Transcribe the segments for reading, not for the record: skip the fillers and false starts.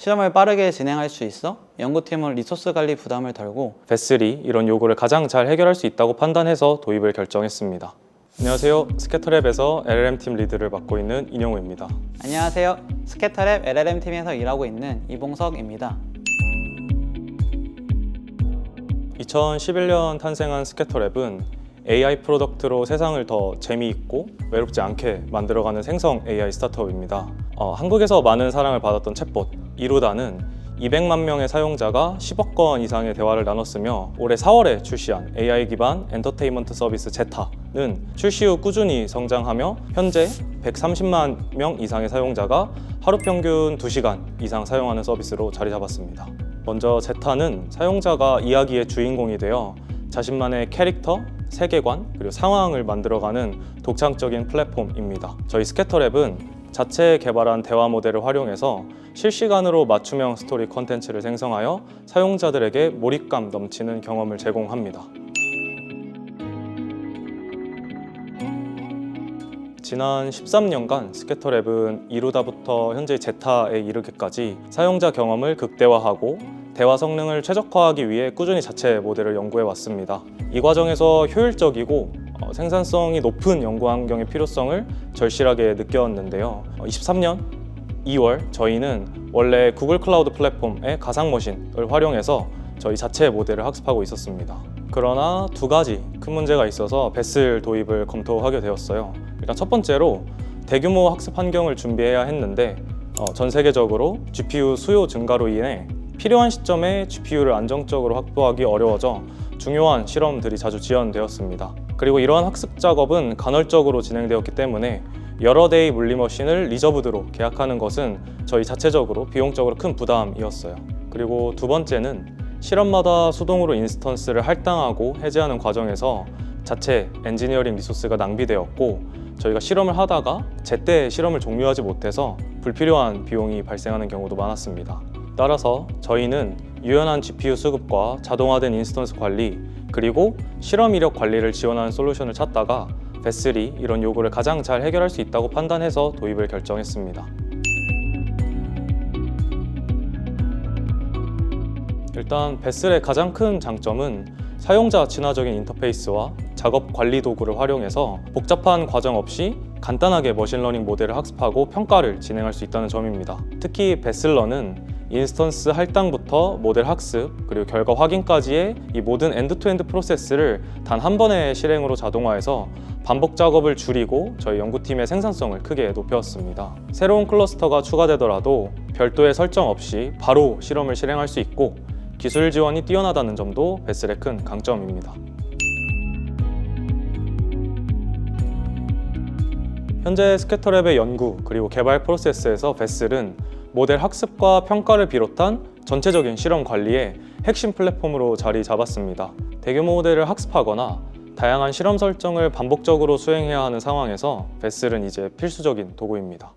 실험을 빠르게 진행할 수 있어 연구팀은 리소스 관리 부담을 덜고 베슬이 이런 요구를 가장 잘 해결할 수 있다고 판단해서 도입을 결정했습니다. 안녕하세요. 스캐터랩에서 LLM팀 리드를 맡고 있는 인영우입니다. 안녕하세요. 스캐터랩 LLM팀에서 일하고 있는 이봉석입니다. 2011년 탄생한 스캐터랩은 AI 프로덕트로 세상을 더 재미있고 외롭지 않게 만들어가는 생성 AI 스타트업입니다. 한국에서 많은 사랑을 받았던 챗봇 이루다는 200만 명의 사용자가 10억 건 이상의 대화를 나눴으며 올해 4월에 출시한 AI 기반 엔터테인먼트 서비스 제타는 출시 후 꾸준히 성장하며 현재 130만 명 이상의 사용자가 하루 평균 2시간 이상 사용하는 서비스로 자리 잡았습니다. 먼저 제타는 사용자가 이야기의 주인공이 되어 자신만의 캐릭터, 세계관, 그리고 상황을 만들어가는 독창적인 플랫폼입니다. 저희 스캐터랩은 자체 개발한 대화 모델을 활용해서 실시간으로 맞춤형 스토리 콘텐츠를 생성하여 사용자들에게 몰입감 넘치는 경험을 제공합니다. 지난 13년간 스캐터랩은 이루다부터 현재 제타에 이르기까지 사용자 경험을 극대화하고 대화 성능을 최적화하기 위해 꾸준히 자체 모델을 연구해 왔습니다. 이 과정에서 효율적이고 생산성이 높은 연구 환경의 필요성을 절실하게 느꼈는데요. 23년 2월 저희는 원래 구글 클라우드 플랫폼의 가상머신을 활용해서 저희 자체 모델을 학습하고 있었습니다. 그러나 두 가지 큰 문제가 있어서 베슬 도입을 검토하게 되었어요. 일단 첫 번째로 대규모 학습 환경을 준비해야 했는데 전 세계적으로 GPU 수요 증가로 인해 필요한 시점에 GPU를 안정적으로 확보하기 어려워져 중요한 실험들이 자주 지연되었습니다. 그리고 이러한 학습 작업은 간헐적으로 진행되었기 때문에 여러 대의 물리머신을 리저브드로 계약하는 것은 저희 자체적으로 비용적으로 큰 부담이었어요. 그리고 두 번째는 실험마다 수동으로 인스턴스를 할당하고 해제하는 과정에서 자체 엔지니어링 리소스가 낭비되었고 저희가 실험을 하다가 제때 실험을 종료하지 못해서 불필요한 비용이 발생하는 경우도 많았습니다. 따라서 저희는 유연한 GPU 수급과 자동화된 인스턴스 관리 그리고 실험 이력 관리를 지원하는 솔루션을 찾다가 베슬이 이런 요구를 가장 잘 해결할 수 있다고 판단해서 도입을 결정했습니다. 일단 베슬의 가장 큰 장점은 사용자 친화적인 인터페이스와 작업 관리 도구를 활용해서 복잡한 과정 없이 간단하게 머신러닝 모델을 학습하고 평가를 진행할 수 있다는 점입니다. 특히 베슬러는 인스턴스 할당부터 모델 학습 그리고 결과 확인까지의 이 모든 엔드투엔드 프로세스를 단 한 번의 실행으로 자동화해서 반복 작업을 줄이고 저희 연구팀의 생산성을 크게 높였습니다. 새로운 클러스터가 추가되더라도 별도의 설정 없이 바로 실험을 실행할 수 있고 기술 지원이 뛰어나다는 점도 베슬의 큰 강점입니다. 현재 스캐터랩의 연구 그리고 개발 프로세스에서 베슬은 모델 학습과 평가를 비롯한 전체적인 실험 관리의 핵심 플랫폼으로 자리 잡았습니다. 대규모 모델을 학습하거나 다양한 실험 설정을 반복적으로 수행해야 하는 상황에서 베슬은 이제 필수적인 도구입니다.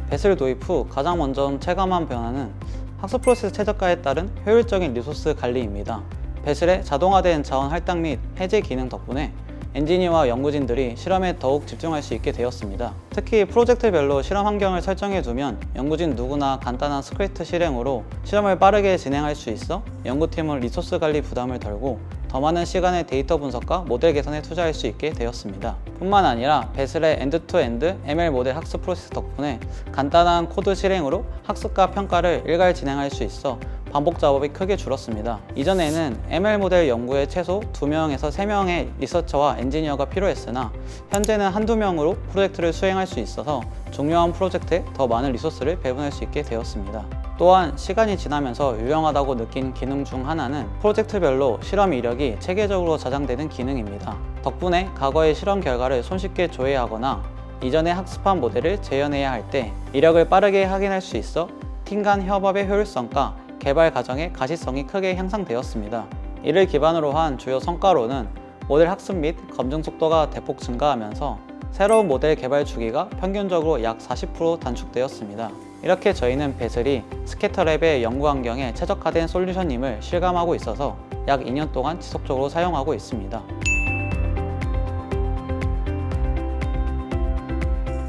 베슬 도입 후 가장 먼저 체감한 변화는 학습 프로세스 최적화에 따른 효율적인 리소스 관리입니다. 베슬의 자동화된 자원 할당 및 해제 기능 덕분에 엔지니어와 연구진들이 실험에 더욱 집중할 수 있게 되었습니다. 특히 프로젝트별로 실험 환경을 설정해 두면 연구진 누구나 간단한 스크립트 실행으로 실험을 빠르게 진행할 수 있어 연구팀은 리소스 관리 부담을 덜고 더 많은 시간의 데이터 분석과 모델 개선에 투자할 수 있게 되었습니다. 뿐만 아니라 베슬의 엔드-투-엔드 ML 모델 학습 프로세스 덕분에 간단한 코드 실행으로 학습과 평가를 일괄 진행할 수 있어 반복 작업이 크게 줄었습니다. 이전에는 ML 모델 연구에 최소 2명에서 3명의 리서처와 엔지니어가 필요했으나 현재는 한두 명으로 프로젝트를 수행할 수 있어서 중요한 프로젝트에 더 많은 리소스를 배분할 수 있게 되었습니다. 또한 시간이 지나면서 유용하다고 느낀 기능 중 하나는 프로젝트별로 실험 이력이 체계적으로 저장되는 기능입니다. 덕분에 과거의 실험 결과를 손쉽게 조회하거나 이전에 학습한 모델을 재현해야 할 때 이력을 빠르게 확인할 수 있어 팀 간 협업의 효율성과 개발 과정의 가시성이 크게 향상되었습니다. 이를 기반으로 한 주요 성과로는 모델 학습 및 검증 속도가 대폭 증가하면서 새로운 모델 개발 주기가 평균적으로 약 40% 단축되었습니다. 이렇게 저희는 베슬이 스캐터랩의 연구 환경에 최적화된 솔루션임을 실감하고 있어서 약 2년 동안 지속적으로 사용하고 있습니다.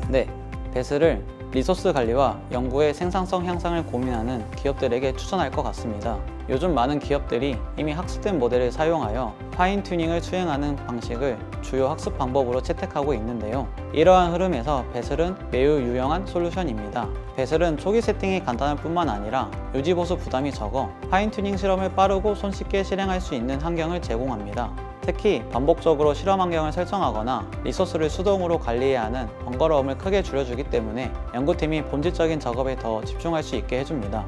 네, 배슬을 리소스 관리와 연구의 생산성 향상을 고민하는 기업들에게 추천할 것 같습니다. 요즘 많은 기업들이 이미 학습된 모델을 사용하여 파인 튜닝을 수행하는 방식을 주요 학습 방법으로 채택하고 있는데요. 이러한 흐름에서 배슬은 매우 유용한 솔루션입니다. 배슬은 초기 세팅이 간단할 뿐만 아니라 유지보수 부담이 적어 파인 튜닝 실험을 빠르고 손쉽게 실행할 수 있는 환경을 제공합니다. 특히 반복적으로 실험 환경을 설정하거나 리소스를 수동으로 관리해야 하는 번거로움을 크게 줄여주기 때문에 연구팀이 본질적인 작업에 더 집중할 수 있게 해줍니다.